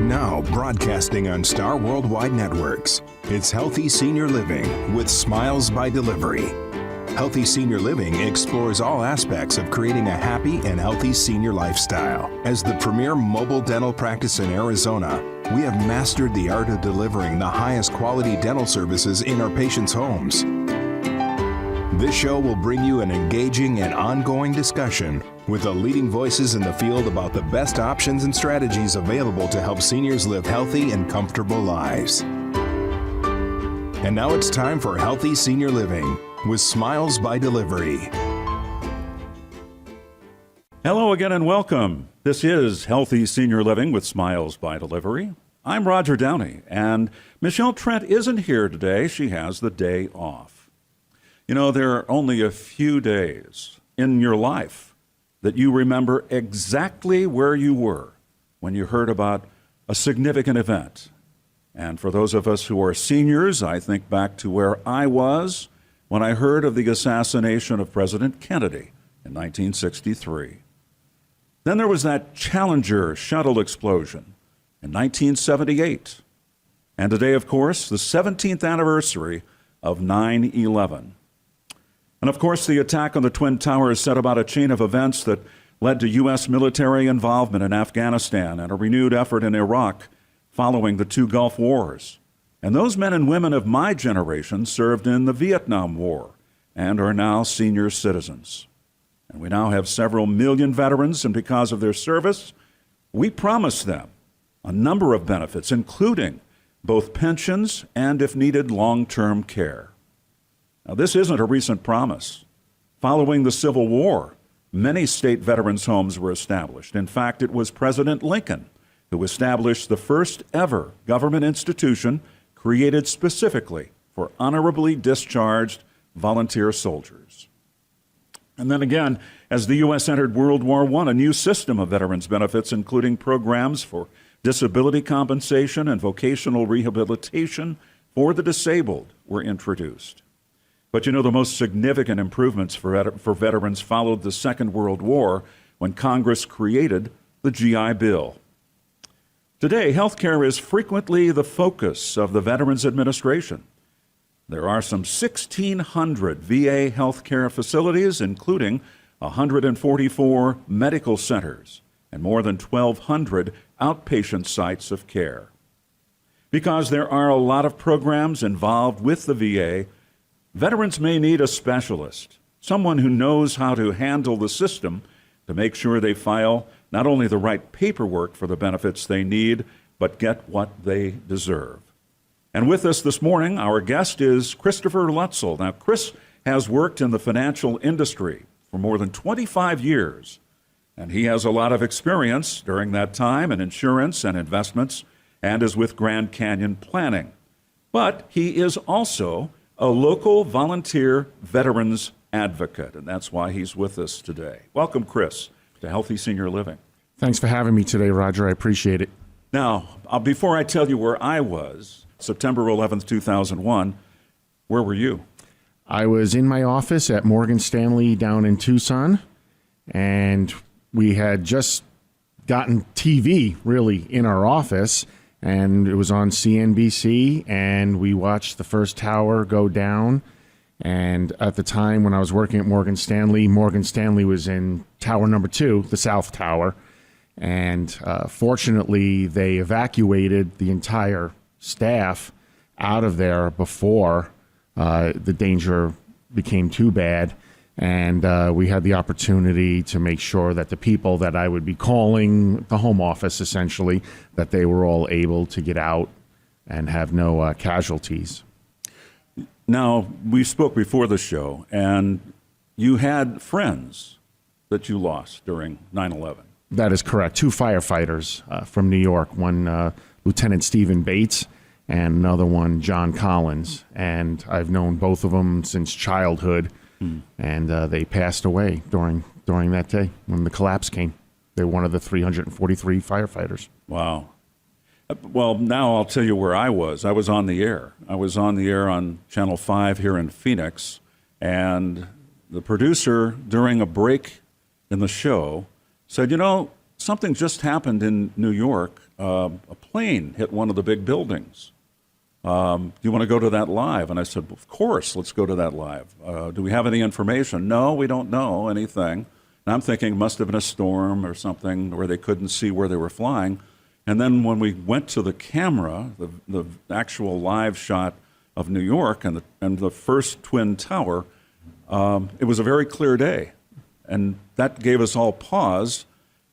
now broadcasting on Star Worldwide Networks. It's Healthy Senior Living with Smiles by Delivery. Healthy Senior Living explores all aspects of creating a happy and healthy senior lifestyle. As the premier mobile dental practice in Arizona, we have mastered the art of delivering the highest quality dental services in our patients' homes. This show will bring you an engaging and ongoing discussion with the leading voices in the field about the best options and strategies available to help seniors live healthy and comfortable lives. And now it's time for Healthy Senior Living with Smiles by Delivery. Hello again and welcome. This is Healthy Senior Living with Smiles by Delivery. I'm Roger Downey, and Michelle Trent isn't here today. She has the day off. You know, there are only a few days in your life that you remember exactly where you were when you heard about a significant event. And for those of us who are seniors, I think back to where I was when I heard of the assassination of President Kennedy in 1963. Then there was that Challenger shuttle explosion in 1978. And today, of course, the 17th anniversary of 9/11. And of course, the attack on the Twin Towers set about a chain of events that led to U.S. military involvement in Afghanistan and a renewed effort in Iraq following the two Gulf Wars. And those men and women of my generation served in the Vietnam War and are now senior citizens. And we now have several million veterans, and because of their service, we promise them a number of benefits, including both pensions and, if needed, long-term care. Now, this isn't a recent promise. Following the Civil War, many state veterans' homes were established. In fact, it was President Lincoln who established the first ever government institution created specifically for honorably discharged volunteer soldiers. And then again, as the U.S. entered World War I, a new system of veterans' benefits, including programs for disability compensation and vocational rehabilitation for the disabled, were introduced. But you know, the most significant improvements for veterans followed the Second World War when Congress created the GI Bill. Today, health care is frequently the focus of the Veterans Administration. There are some 1,600 VA health care facilities, including 144 medical centers and more than 1,200 outpatient sites of care. Because there are a lot of programs involved with the VA, veterans may need a specialist, someone who knows how to handle the system to make sure they file not only the right paperwork for the benefits they need, but get what they deserve. And with us this morning, our guest is Christopher Lutzel. Now, Chris has worked in the financial industry for more than 25 years, and he has a lot of experience during that time in insurance and investments and is with Grand Canyon Planning. But he is also a local volunteer veterans advocate, and that's why he's with us today. Welcome, Chris, to Healthy Senior Living. Thanks for having me today, Roger. I appreciate it. Now, before I tell you where I was, September 11th, 2001, where were you? I was in my office at Morgan Stanley down in Tucson, and we had just gotten TV, really, in our office, and it was on CNBC, and we watched the first tower go down. And at the time when I was working at Morgan Stanley was in tower number 2, the South Tower. And fortunately, they evacuated the entire staff out of there before the danger became too bad. And we had the opportunity to make sure that the people that I would be calling the home office, essentially, that they were all able to get out and have no casualties. Now, we spoke before the show, and you had friends that you lost during 9/11. That is correct. 2 firefighters from New York, one Lieutenant Stephen Bates and another one, John Collins. And I've known both of them since childhood, and they passed away during that day when the collapse came. They were one of the 343 firefighters. Wow. Well, now I'll tell you where I was. I was on the air. I was on the air on Channel 5 here in Phoenix, and the producer, during a break in the show, said, you know, something just happened in New York. A plane hit one of the big buildings. Do you want to go to that live? And I said, of course, let's go to that live. Do we have any information? No, we don't know anything. And I'm thinking it must have been a storm or something where they couldn't see where they were flying. And then when we went to the camera, the actual live shot of New York and the first Twin Tower, it was a very clear day. And that gave us all pause.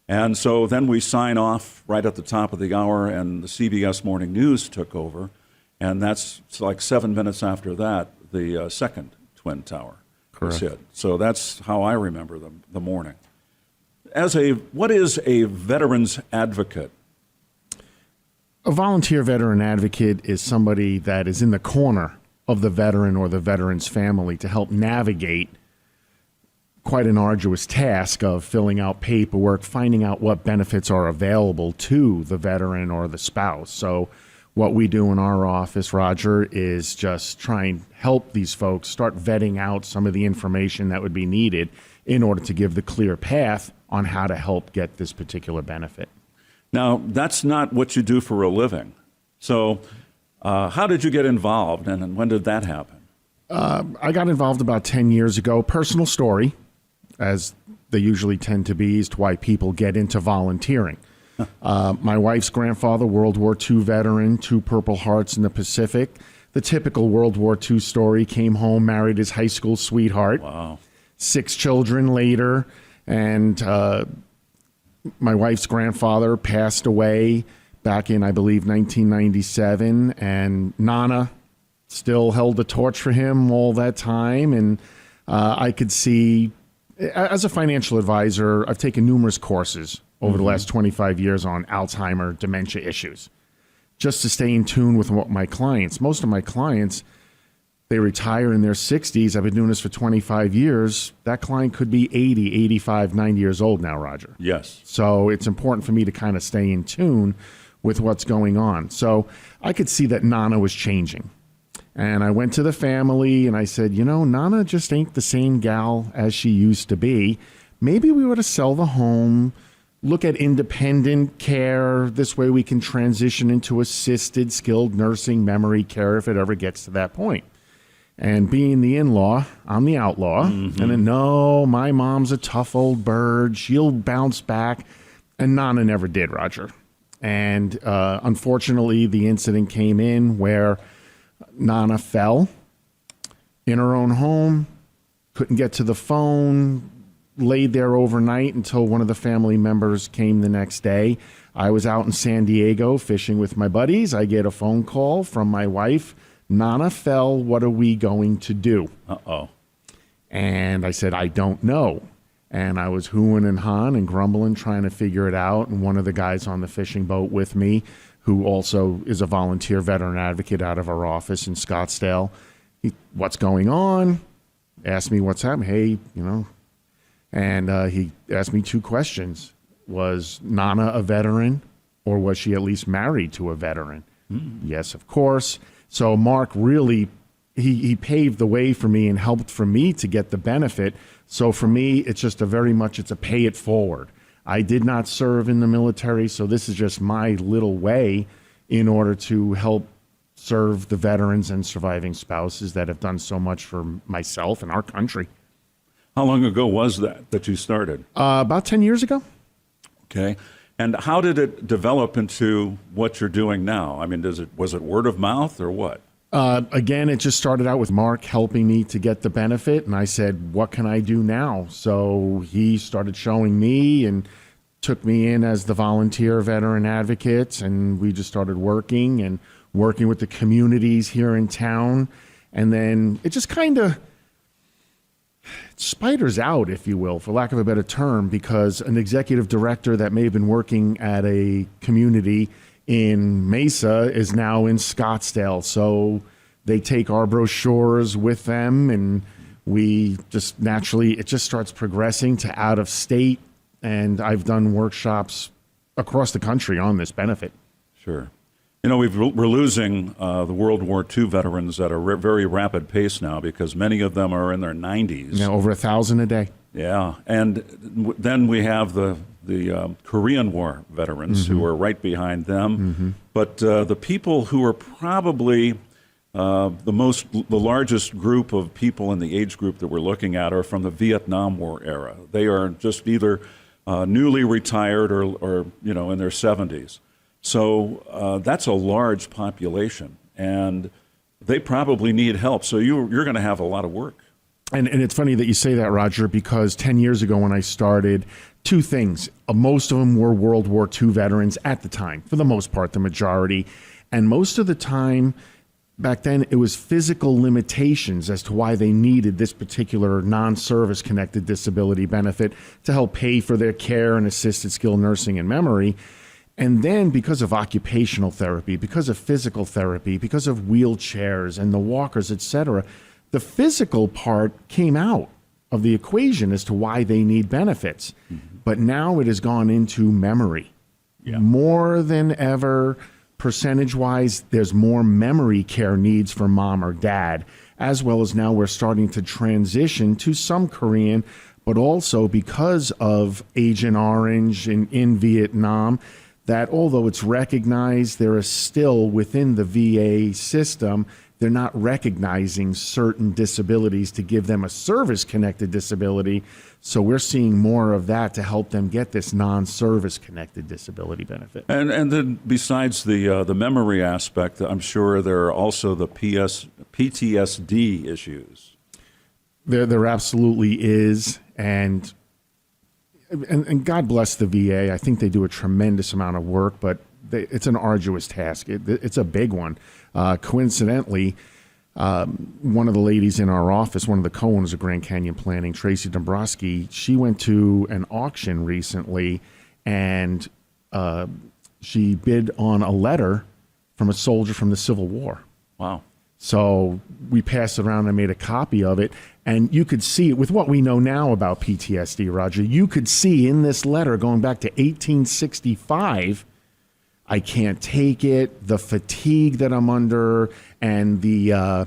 And so then we sign off right at the top of the hour, and the CBS Morning News took over. And that's like 7 minutes after that, the second Twin Tower was hit. So that's how I remember the morning. What is a veterans advocate? A volunteer veteran advocate is somebody that is in the corner of the veteran or the veteran's family to help navigate quite an arduous task of filling out paperwork, finding out what benefits are available to the veteran or the spouse. So what we do in our office, Roger, is just try and help these folks start vetting out some of the information that would be needed in order to give the clear path on how to help get this particular benefit. Now, that's not what you do for a living. So how did you get involved, and when did that happen? I got involved about 10 years ago. Personal story, as they usually tend to be, as to why people get into volunteering. My wife's grandfather, World War II veteran, 2 Purple Hearts in the Pacific. The typical World War II story, came home, married his high school sweetheart. Wow. 6 children later, and my wife's grandfather passed away back in, I believe, 1997, and Nana still held the torch for him all that time. And I could see, as a financial advisor, I've taken numerous courses over the last 25 years on Alzheimer, dementia issues, just to stay in tune with what my clients, most of my clients, they retire in their 60s. I've been doing this for 25 years. That client could be 80, 85, 90 years old now, Roger. Yes. So it's important for me to kind of stay in tune with what's going on. So I could see that Nana was changing. And I went to the family and I said, Nana just ain't the same gal as she used to be. Maybe we ought to sell the home, look at independent care. This way we can transition into assisted, skilled nursing, memory care if it ever gets to that point. And being the in-law, I'm the outlaw. And then, no, my mom's a tough old bird. She'll bounce back. And Nana never did, Roger. And unfortunately, the incident came in where Nana fell in her own home, couldn't get to the phone, laid there overnight until one of the family members came the next day. I was out in San Diego fishing with my buddies. I get a phone call from my wife. Nana fell. What are we going to do? Uh-oh. And I said, I don't know. And I was hooing and hawing and grumbling, trying to figure it out. And one of the guys on the fishing boat with me, who also is a volunteer veteran advocate out of our office in Scottsdale, what's going on? Asked me what's happening. Hey, and he asked me 2 questions. Was Nana a veteran, or was she at least married to a veteran? Yes, of course. So Mark really, he paved the way for me and helped for me to get the benefit. So for me, it's just it's a pay it forward. I did not serve in the military, so this is just my little way in order to help serve the veterans and surviving spouses that have done so much for myself and our country. How long ago was that you started? About 10 years ago. Okay. And how did it develop into what you're doing now? I mean, was it word of mouth or what? Again, it just started out with Mark helping me to get the benefit, and I said, what can I do now? So he started showing me and took me in as the volunteer veteran advocate, and we just started working with the communities here in town. And then it just kind of spiders out, if you will, for lack of a better term, because an executive director that may have been working at a community in Mesa is now in Scottsdale. So they take our brochures with them, and we just naturally, it just starts progressing to out of state. And I've done workshops across the country on this benefit. Sure. We're losing the World War II veterans at a very rapid pace now, because many of them are in their 90s. Over 1,000 a day. Yeah. And then we have the the Korean War veterans who are right behind them. But the people who are probably the largest group of people in the age group that we're looking at are from the Vietnam War era. They are just either newly retired or in their 70s. So that's a large population, and they probably need help. So you're going to have a lot of work. And it's funny that you say that, Roger, because 10 years ago when I started, two things. Most of them were World War II veterans at the time, for the most part, the majority. And most of the time, back then, it was physical limitations as to why they needed this particular non-service connected disability benefit to help pay for their care and assisted skilled nursing and memory. And then because of occupational therapy, because of physical therapy, because of wheelchairs and the walkers, et cetera, the physical part came out of the equation as to why they need benefits. But now it has gone into memory. More than ever, percentage-wise, there's more memory care needs for mom or dad, as well as now we're starting to transition to some Korean, but also because of Agent Orange in Vietnam, that although it's recognized, there is still within the VA system, they're not recognizing certain disabilities to give them a service-connected disability. So we're seeing more of that to help them get this non-service connected disability benefit. And then besides the memory aspect, I'm sure there are also the PTSD issues. There absolutely is, and God bless the VA. I think they do a tremendous amount of work, but it's an arduous task. It's a big one. Coincidentally, one of the ladies in our office, one of the co-owners of Grand Canyon Planning, Tracy Dombrowski, she went to an auction recently, and she bid on a letter from a soldier from the Civil War. Wow. So we passed it around and made a copy of it. And you could see it with what we know now about PTSD, Roger. You could see in this letter going back to 1865, I can't take it, the fatigue that I'm under, and the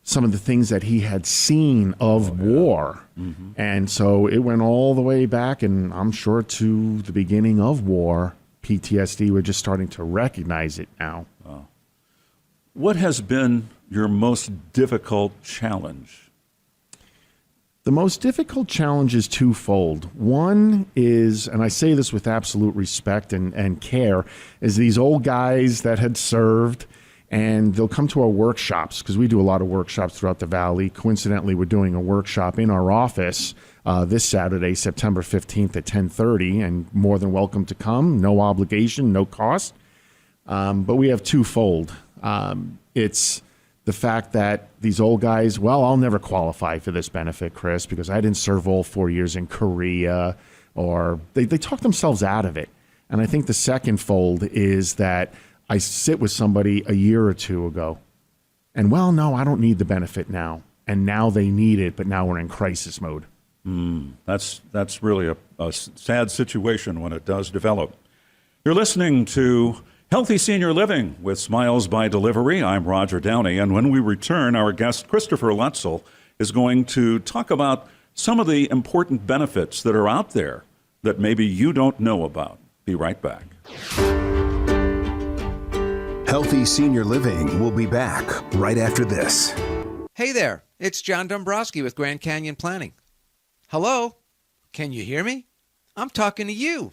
some of the things that he had seen of war. And so it went all the way back, and I'm sure to the beginning of war. PTSD, we're just starting to recognize it now. What has been your most difficult challenge? The most difficult challenge is twofold. One is, and I say this with absolute respect and care, is these old guys that had served, and they'll come to our workshops, because we do a lot of workshops throughout the Valley. Coincidentally, we're doing a workshop in our office this Saturday, September 15th at 10:30, and more than welcome to come. No obligation, no cost. But we have twofold. It's the fact that these old guys, well, I'll never qualify for this benefit, Chris, because I didn't serve all 4 years in Korea, or they talk themselves out of it. And I think the second fold is that I sit with somebody a year or two ago, and well, no, I don't need the benefit now. And now they need it, but now we're in crisis mode. That's really a sad situation when it does develop. You're listening to Healthy Senior Living with Smiles by Delivery. I'm Roger Downey, and when we return, our guest Christopher Lutzel is going to talk about some of the important benefits that are out there that maybe you don't know about. Be right back. Healthy Senior Living will be back right after this. Hey there, it's John Dombrowski with Grand Canyon Planning. Hello? Can you hear me? I'm talking to you.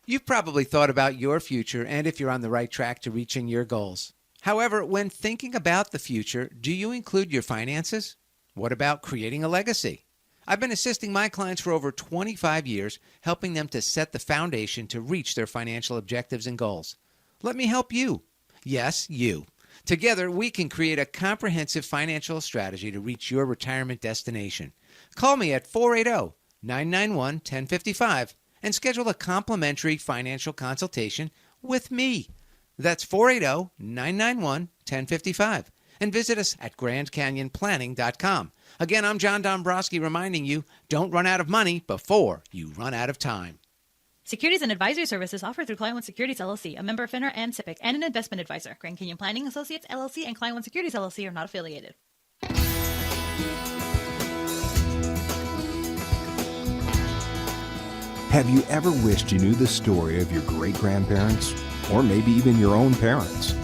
You've probably thought about your future and if you're on the right track to reaching your goals. However, when thinking about the future, do you include your finances? What about creating a legacy? I've been assisting my clients for over 25 years, helping them to set the foundation to reach their financial objectives and goals. Let me help you. Yes, you. Together, we can create a comprehensive financial strategy to reach your retirement destination. Call me at 480-991-1055 and schedule a complimentary financial consultation with me. That's 480-991-1055. And visit us at GrandCanyonPlanning.com. Again, I'm John Dombrowski reminding you, don't run out of money before you run out of time. Securities and advisory services offered through Client One Securities, LLC, a member of FINRA and SIPC, and an investment advisor. Grand Canyon Planning Associates, LLC, and Client One Securities, LLC are not affiliated. Have you ever wished you knew the story of your great-grandparents, or maybe even your own parents?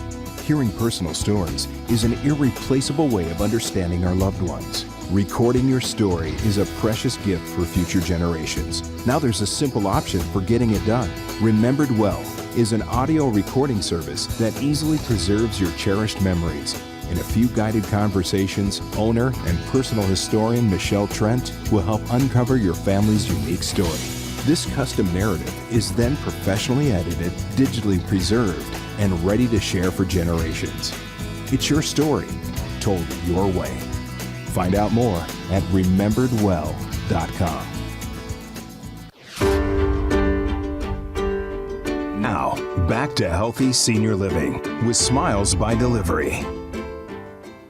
Hearing personal stories is an irreplaceable way of understanding our loved ones. Recording your story is a precious gift for future generations. Now there's a simple option for getting it done. Remembered Well is an audio recording service that easily preserves your cherished memories. In a few guided conversations, owner and personal historian Michelle Trent will help uncover your family's unique story. This custom narrative is then professionally edited, digitally preserved, and ready to share for generations. It's your story, told your way. Find out more at rememberedwell.com. Now, back to Healthy Senior Living with Smiles by Delivery.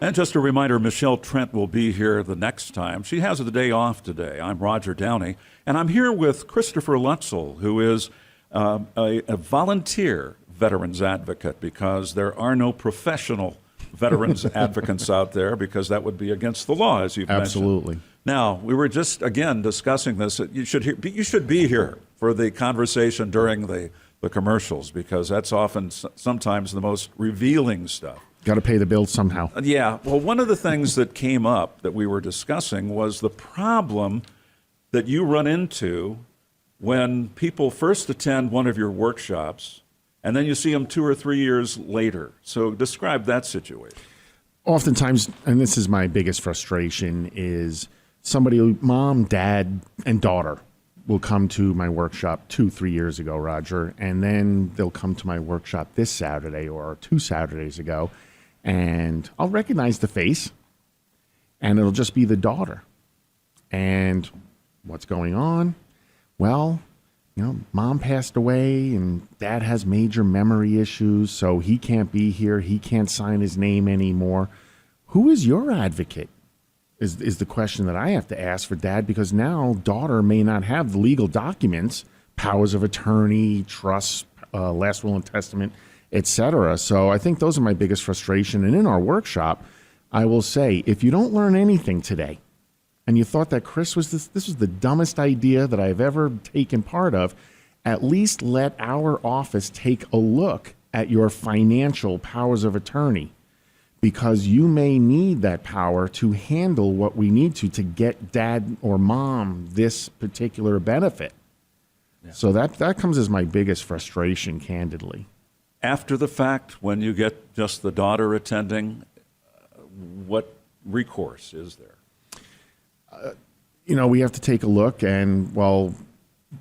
And just a reminder, Michelle Trent will be here the next time. She has the day off today. I'm Roger Downey, and I'm here with Christopher Lutzel, who is a volunteer veterans advocate, because there are no professional veterans advocates out there, because that would be against the law, as you've Absolutely. mentioned. Now, we were just, again, discussing this. You should be here for the conversation during the commercials, because that's often sometimes the most revealing stuff. Got to pay the bills somehow. Yeah. Well, one of the things that came up that we were discussing was the problem that you run into when people first attend one of your workshops and then you see them 2 or 3 years later. So describe that situation. Oftentimes, and this is my biggest frustration, is somebody, mom, dad, and daughter will come to my workshop 2-3 years ago, Roger, and then they'll come to my workshop this Saturday or 2 Saturdays ago, and I'll recognize the face, and it'll just be the daughter. And what's going on? Well, mom passed away and dad has major memory issues, so he can't be here. He can't sign his name anymore. Who is your advocate? Is the question that I have to ask for dad, because now daughter may not have the legal documents, powers of attorney, trust, last will and testament, etc. So I think those are my biggest frustration. And in our workshop, I will say, if you don't learn anything today, and you thought that Chris was this was the dumbest idea that I've ever taken part of, at least let our office take a look at your financial powers of attorney, because you may need that power to handle what we need to get dad or mom this particular benefit. Yeah. So that comes as my biggest frustration, candidly. After the fact, when you get just the daughter attending, what recourse is there? We have to take a look, and, well,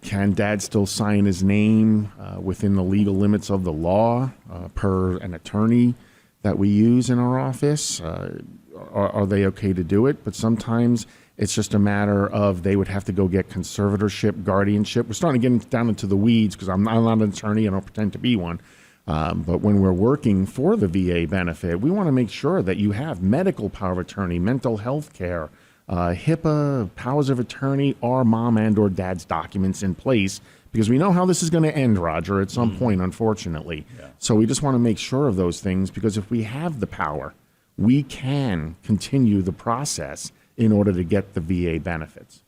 can dad still sign his name within the legal limits of the law per an attorney that we use in our office? Are they okay to do it? But sometimes it's just a matter of they would have to go get conservatorship, guardianship. We're starting to get down into the weeds, because I'm not an attorney. I don't pretend to be one. But when we're working for the VA benefit, we want to make sure that you have medical power of attorney, mental health care, HIPAA, powers of attorney, or mom and or dad's documents in place, because we know how this is going to end, Roger, at some point, unfortunately. Yeah. So we just want to make sure of those things, because if we have the power, we can continue the process in order to get the VA benefits.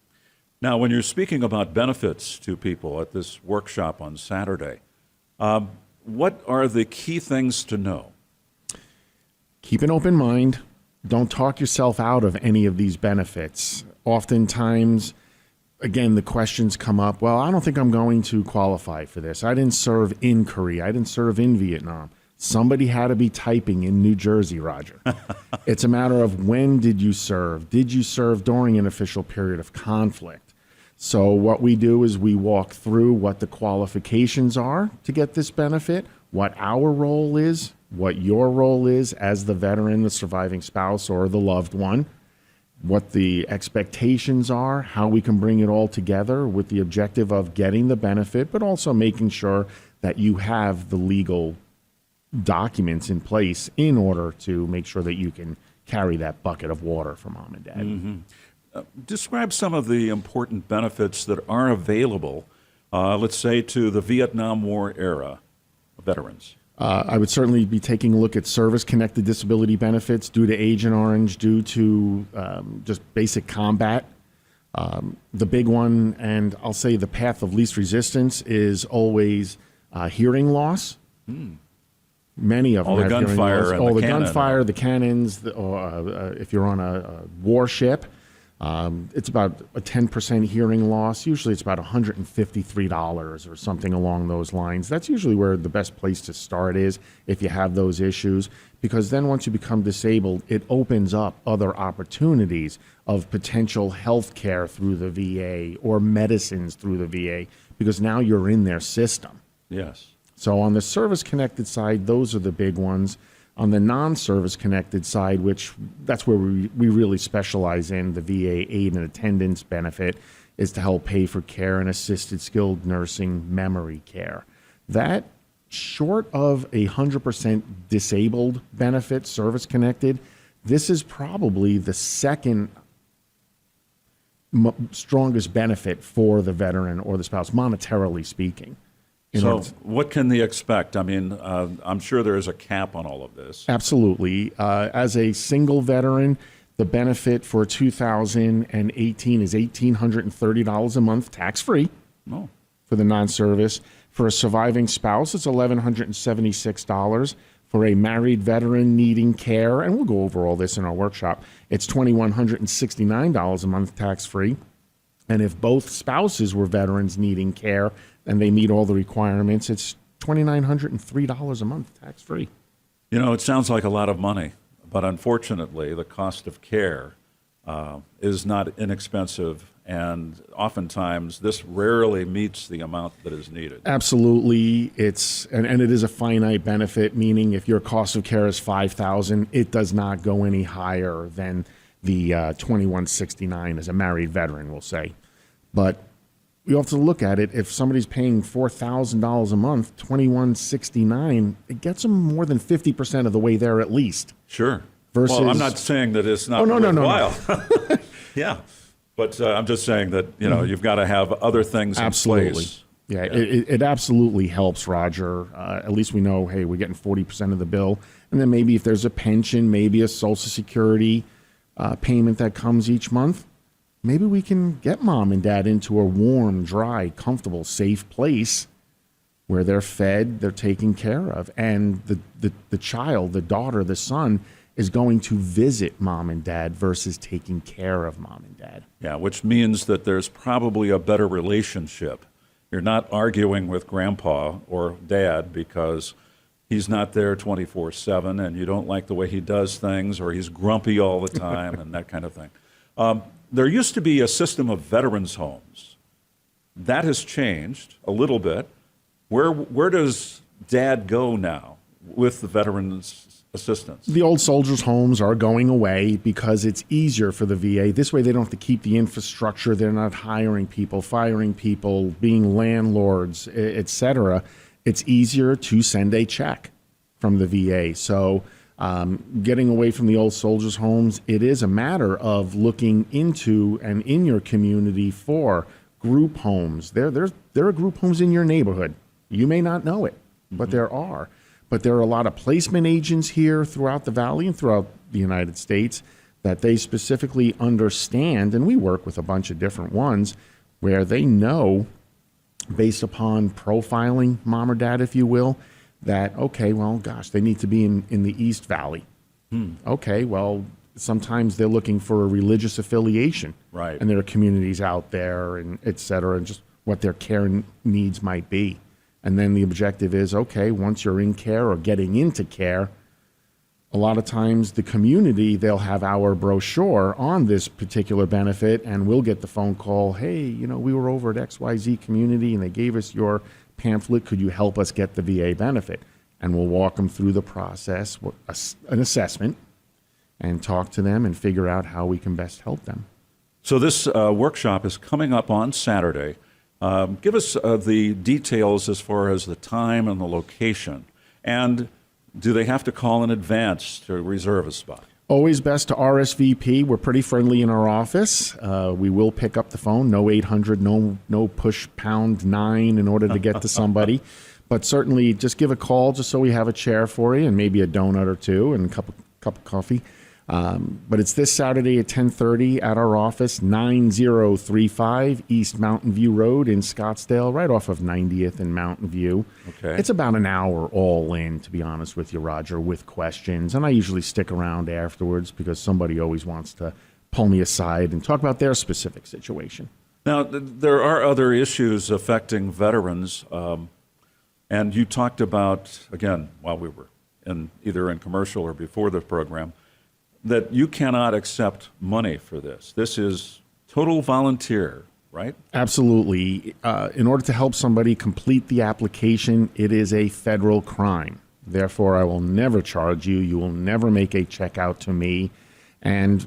Now, when you're speaking about benefits to people at this workshop on Saturday, what are the key things to know? Keep an open mind. Don't talk yourself out of any of these benefits. Oftentimes, again, the questions come up, well, I don't think I'm going to qualify for this. I didn't serve in Korea. I didn't serve in Vietnam. Somebody had to be typing in New Jersey, Roger. It's a matter of, when did you serve? Did you serve during an official period of conflict? So what we do is we walk through what the qualifications are to get this benefit, what our role is, what your role is as the veteran, the surviving spouse, or the loved one, what the expectations are, how we can bring it all together with the objective of getting the benefit, but also making sure that you have the legal documents in place in order to make sure that you can carry that bucket of water for mom and dad. Mm-hmm. Describe some of the important benefits that are available, let's say, to the Vietnam War era veterans. I would certainly be taking a look at service-connected disability benefits due to Agent Orange, due to just basic combat. The big one, and I'll say the path of least resistance, is always hearing loss. Many of them All the have hearing gunfire loss. and All the the cannon. gunfire, the cannons, if you're on a warship, it's about a 10% hearing loss. Usually it's about $153 or something along those lines. That's usually where the best place to start is if you have those issues, because then once you become disabled, it opens up other opportunities of potential health care through the VA or medicines through the VA, because now you're in their system. Yes. So on the service-connected side, those are the big ones. On the non-service-connected side, which that's where we really specialize in, the VA aid and attendance benefit is to help pay for care and assisted skilled nursing memory care. That, short of 100% disabled benefit, service-connected, this is probably the second strongest benefit for the veteran or the spouse, monetarily speaking. So what can they expect? I mean, I'm sure there is a cap on all of this. Absolutely. As a single veteran, the benefit for 2018 is $1,830 a month, tax-free, Oh. for the non-service. For a surviving spouse, it's $1,176. For a married veteran needing care, and we'll go over all this in our workshop, it's $2,169 a month, tax-free. And if both spouses were veterans needing care and they meet all the requirements, it's $2,903 a month, tax-free. You know, it sounds like a lot of money, but unfortunately, the cost of care is not inexpensive, and oftentimes this rarely meets the amount that is needed. Absolutely. And it is a finite benefit, meaning if your cost of care is $5,000, it does not go any higher than the $2,169 as a married veteran, we'll say. But you have to look at it. If somebody's paying $4,000 a month, $2,169, it gets them more than 50% of the way there at least. Sure. Versus- Well, I'm not saying that it's not no. worthwhile. Yeah. But I'm just saying that, you know, you've got to have other things Absolutely. in place. Yeah, it absolutely helps, Roger. At least we know, hey, we're getting 40% of the bill. And then maybe if there's a pension, maybe a Social Security payment that comes each month, maybe we can get mom and dad into a warm, dry, comfortable, safe place where they're fed, they're taken care of. And the child, the daughter, the son is going to visit mom and dad versus taking care of mom and dad. Yeah, which means that there's probably a better relationship. You're not arguing with grandpa or dad because he's not there 24/7 and you don't like the way he does things, or he's grumpy all the time and that kind of thing. There used to be a system of veterans' homes. That has changed a little bit. Where does dad go now with the veterans' assistance? The old soldiers' homes are going away because it's easier for the VA. This way they don't have to keep the infrastructure. They're not hiring people, firing people, being landlords, etc. It's easier to send a check from the VA. So getting away from the old soldiers' homes, it is a matter of looking into and in your community for group homes. There are group homes in your neighborhood. You may not know it, but there are. But there are a lot of placement agents here throughout the Valley and throughout the United States that they specifically understand, and we work with a bunch of different ones, where they know, based upon profiling mom or dad, if you will, that, okay, well, gosh, they need to be in the East Valley. Okay, well, sometimes they're looking for a religious affiliation. Right. And there are communities out there, and et cetera, and just what their care needs might be. And then the objective is, okay, once you're in care or getting into care, a lot of times the community, they'll have our brochure on this particular benefit, and we'll get the phone call, hey, you know, we were over at XYZ community and they gave us your pamphlet. Could you help us get the VA benefit? And we'll walk them through the process, an assessment, and talk to them and figure out how we can best help them. So this workshop is coming up on Saturday. Give us the details as far as the time and the location. And do they have to call in advance to reserve a spot? Always best to RSVP. We're pretty friendly in our office. We will pick up the phone. No 800, no push #9 in order to get to somebody. But certainly just give a call just so we have a chair for you and maybe a donut or two and a cup of coffee. But it's this Saturday at 10:30 at our office, 9035 East Mountain View Road in Scottsdale, right off of 90th and Mountain View. Okay. It's about an hour all in, to be honest with you, Roger, with questions. And I usually stick around afterwards because somebody always wants to pull me aside and talk about their specific situation. Now, there are other issues affecting veterans, and you talked about, again, while we were either in commercial or before the program, that you cannot accept money for this. This is total volunteer, right? Absolutely. In order to help somebody complete the application, it is a federal crime. Therefore, I will never charge you. You will never make a check out to me. And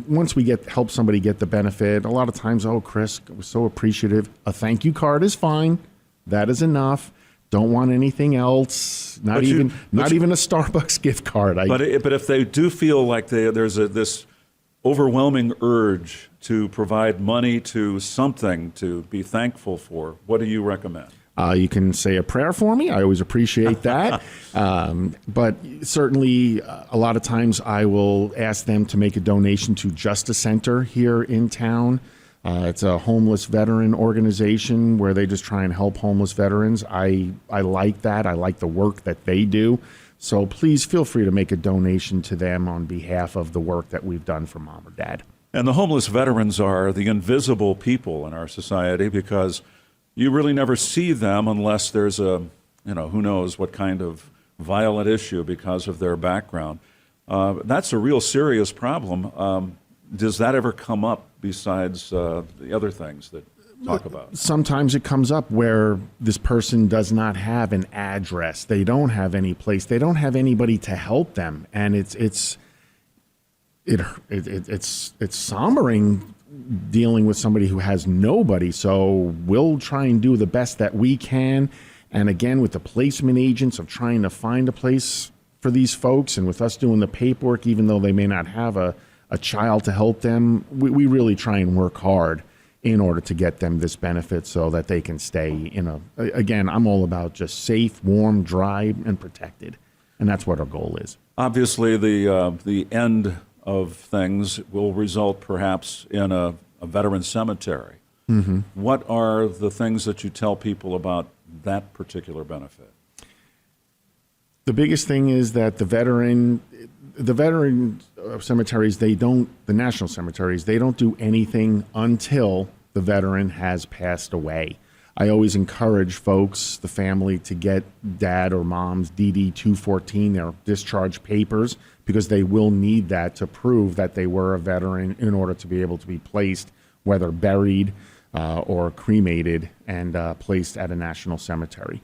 once we help somebody get the benefit, a lot of times, oh, Chris, I was so appreciative. A thank you card is fine. That is enough. Don't want anything else. Not even a Starbucks gift card. But if they do feel like there's this overwhelming urge to provide money to something to be thankful for, what do you recommend? You can say a prayer for me. I always appreciate that. But certainly, a lot of times I will ask them to make a donation to Justice Center here in town. It's a homeless veteran organization where they just try and help homeless veterans. I like that. I like the work that they do. So please feel free to make a donation to them on behalf of the work that we've done for Mom or Dad. And the homeless veterans are the invisible people in our society because you really never see them unless there's who knows what kind of violent issue because of their background. That's a real serious problem. Does that ever come up besides the other things that talk about? Sometimes it comes up where this person does not have an address. They don't have any place. They don't have anybody to help them, and it's sombering dealing with somebody who has nobody. So we'll try and do the best that we can. And again, with the placement agents of trying to find a place for these folks, and with us doing the paperwork, even though they may not have a child to help them, we really try and work hard in order to get them this benefit so that they can stay again, I'm all about just safe, warm, dry, and protected. And that's what our goal is. Obviously, the end of things will result perhaps in a veteran cemetery. Mm-hmm. What are the things that you tell people about that particular benefit? The biggest thing is that the veteran cemeteries, the national cemeteries, they don't do anything until the veteran has passed away. I always encourage folks, the family, to get dad or mom's DD-214, their discharge papers, because they will need that to prove that they were a veteran in order to be able to be placed, whether buried or cremated, and placed at a national cemetery.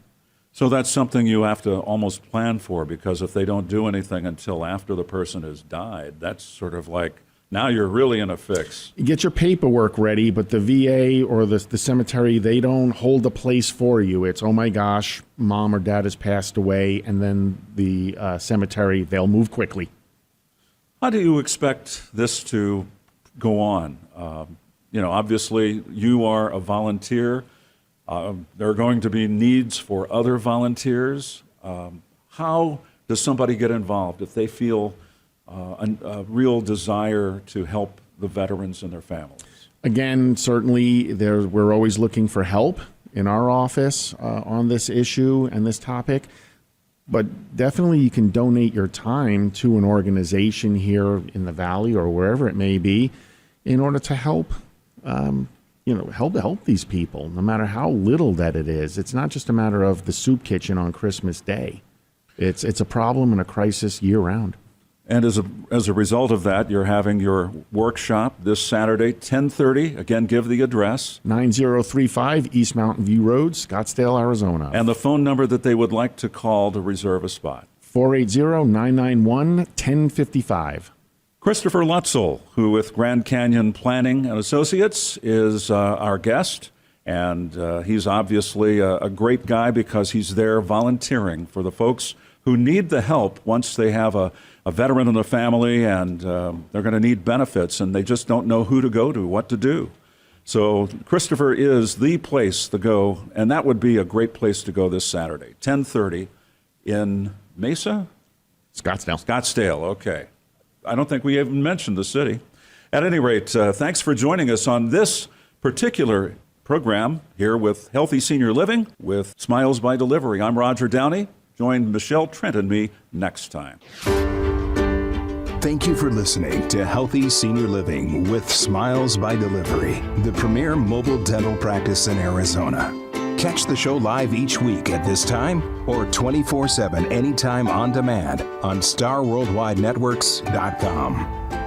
So that's something you have to almost plan for, because if they don't do anything until after the person has died, that's sort of like, now you're really in a fix. Get your paperwork ready, but the VA or the cemetery, they don't hold a place for you. It's, oh my gosh, mom or dad has passed away, and then the cemetery, they'll move quickly. How do you expect this to go on? Obviously, you are a volunteer. There are going to be needs for other volunteers. How does somebody get involved if they feel a real desire to help the veterans and their families? Again, certainly we're always looking for help in our office on this issue and this topic. But definitely you can donate your time to an organization here in the Valley or wherever it may be in order to help help these people, no matter how little that it is. It's not just a matter of the soup kitchen on Christmas Day. It's a problem and a crisis year-round. And as a result of that, you're having your workshop this Saturday, 10:30. Again, give the address. 9035 East Mountain View Road, Scottsdale, Arizona. And the phone number that they would like to call to reserve a spot. 480-991-1055. Christopher Lutzel, who with Grand Canyon Planning and Associates is our guest, and he's obviously a great guy because he's there volunteering for the folks who need the help once they have a veteran in the family and they're going to need benefits and they just don't know who to go to, what to do. So Christopher is the place to go, and that would be a great place to go this Saturday, 10:30 in Mesa? Scottsdale. Scottsdale, okay. I don't think we even mentioned the city. At any rate, thanks for joining us on this particular program here with Healthy Senior Living with Smiles by Delivery. I'm Roger Downey. Join Michelle Trent and me next time. Thank you for listening to Healthy Senior Living with Smiles by Delivery, the premier mobile dental practice in Arizona. Catch the show live each week at this time or 24/7 anytime on demand on StarWorldWideNetworks.com.